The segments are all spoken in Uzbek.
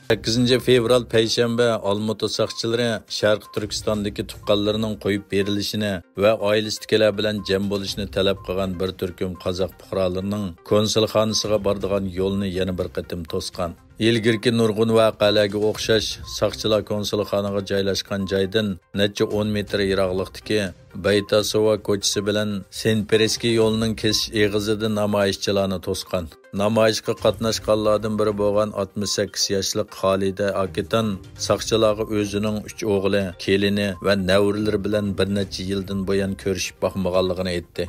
8 fevral payshanba Olmaota soqchilari Sharq Turkistondagi tuqqanlarning qo'yib berilishini va oilasidagilar bilan jam bo'lishni talab qilgan bir turkum qozoq fuqarolarining konsulxonasiga boradigan yo'lni yana bir qatim to'sgan. İlgirki nurg'un voqealarga o'xshash soqchilar konsulxonaga joylashgan joydan necha 10 metr yiroqlikdagi Baytasova ko'chasi bilan Sen-Pereski yo'lining kesish eg'izida namoyishchilarni to'sgan. Namoyishga qatnashganlardan biri bo'lgan 68 yoshli Xolida Akitan soqchilarga o'zining 3 o'g'li, kelini va navrilari bilan bir necha yildan buyon ko'rishib boqmaganligini aytdi.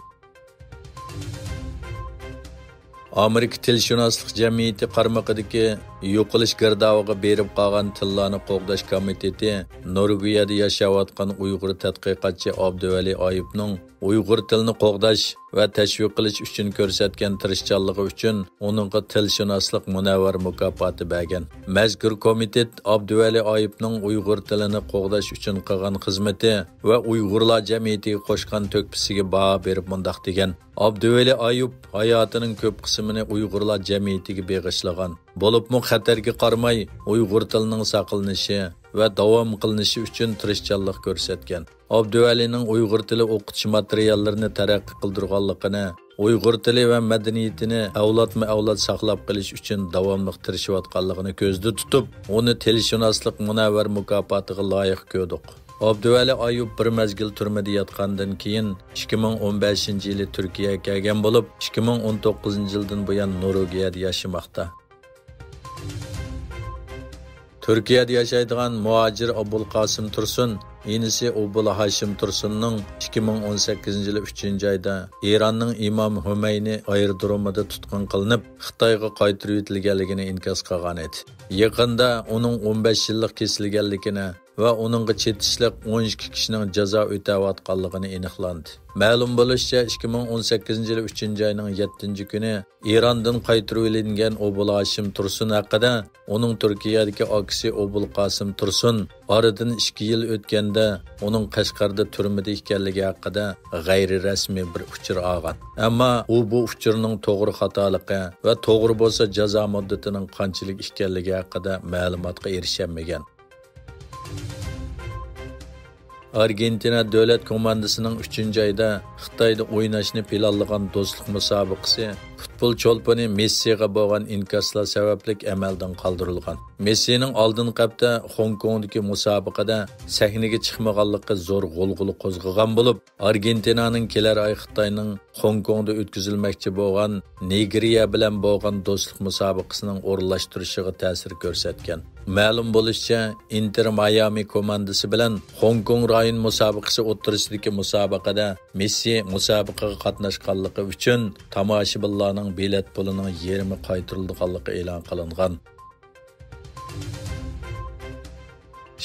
Amerika Tilshunoslik jamiyati qarmog'idagi yo'qolish girdoviga berib qolgan tillarni qo'g'dash komiteti Norvegiyada yashayotgan Uyg'ur tadqiqotchi Abduvali Ayubning Uyg'ur tilini qo'g'dash va tashviq qilish uchun ko'rsatgan tirishchanligi uchun uningga Tilshunoslik munavvar mukofoti bergan. Mazkur komitet Abduvali Ayubning Uyg'ur tilini qo'g'dash uchun qilgan xizmati va Uyg'urlar jamiyatiga qo'shgan to'kpisiga baho berib mundaq degan: Abduvali Ayub hayotining ko'p qismini Uyg'urlar jamiyatiga bag'ishlagan. Bo'libmi xatarga qaramay Uyg'ur tilining saqlanishi va davom qilinishi uchun tirishchanlik ko'rsatgan. Abduvalining Uyg'ur tili o'qitish materiallarini taraqqiy qildirganligini, Uyg'ur tili va madaniyatini avlodma-avlod saqlab qolish uchun davomli tirishayotganligini ko'zda tutib, uni Tilshunoslik munavvar mukofotiga loyiq ko'rdik. Abduvali Ayub bir mezgil turmada yotgandan keyin 2015-yili Turkiyaga kelgan bo'lib, 2019-yildan buyon Norvegiyada yashamoqda. Türkiye'de yaşaydigan muhacir Abul Qasim Tursun, inisi Abul Hashim Tursun'ның 2018 yılı 3. ayda İran'ның İmam Hümeyni aerodromida tutqun qilinib, Xitoyga qaytarib etilganligini inkos qilgan edi. Yaqında onun 15 yillik kesilganligini va uningga chetishliq 12 kishining jazo o'tayotganligini aniqlandi. Ma'lum bo'lishicha 2018 yil 3 oyning 7 kuni Irandan qaytarib olingan Abul Hashim Tursun haqida uning Turkiyadagi aksi Abul Qasim Tursun oradan 2 yil o'tganda uning Qashqarda turmada ekanligi haqida g'ayri rasmiy bir uchur olgan. Ammo u bu uchurning to'g'ri xatoligi va to'g'ri bo'lsa jazo muddatining qanchalik ekanligi haqida ma'lumotga erishaolmagan. Argentina davlat komandasining 3-oyda Xitoyda o'ynashni planlagan do'stlik musobaqasi futbol cho'lponi Messiga bo'lgan inkoslar sababli amaldan qoldirilgan. Messining oldingi hafta Hong Kongdagi musobaqada sahnaga chiqmaganligi zo'r g'ulg'ula qo'zg'agan bo'lib, Argentinaning kelar oy Xitoyning Hong Kongda o'tkazilmoqchi bo'lgan Nigeriya bilan bo'lgan do'stlik musobaqasining o'rinlashtirishiga ta'sir ko'rsatgan. Ma'lum bo'lishicha, Inter Miami komandasi bilan Hong Kong rayon musobaqasi o'ttirisidagi musobaqada Messi musobaqaga qatnashganligi uchun tomoshabinlarning bilet pulining yarmi qaytarilganligi e'lon qilingan.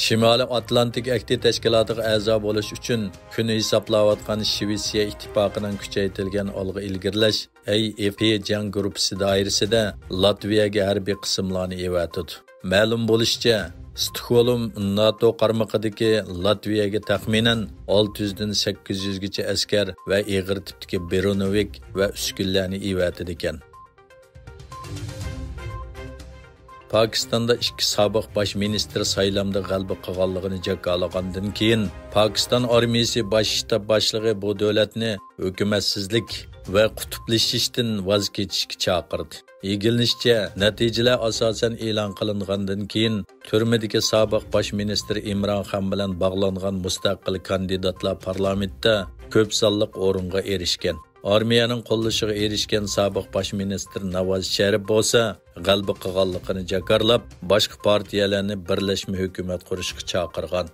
Shimoliy Atlantik Akti tashkilotiga a'zo bo'lish uchun kuni hisoblayotgan Shvetsiya ittifoqining kuchaytirilgan olg'a ilgirlash AFP jang guruhi doirasida Latviyaga harbiy qismlarni evatdi. Ma'lum bo'lishicha, Stockholm NATO qarmog'idagi Latviyaga taxminan 600 dan 800 gacha askar va ig'ir tipdagi Beronovik va uskunlarni evatdi ekan. Pakistonda 2 sobiq bosh ministr saylamda g'alaba qilganligini jakalagandan keyin Pakiston armiyasi bosh shtab boshlig'i bu davlatni hukumatsizlik va qutublashishdan voz kechishga chaqirdi. Egilishicha, natijalar asosan e'lon qilingandan keyin turmadagi sobiq bosh ministr Imron Xon bilan bog'langan mustaqil kandidatlar parlamentda ko'p sonliq o'ringa erishgan. Armiyaning qo'llashiga erishgan sobiq bosh ministr Navoz Sharif bo'lsa, g'alaba qilganligini jakarlab, boshqa partiyalarni birlashma hukumat qurishga chaqirgan.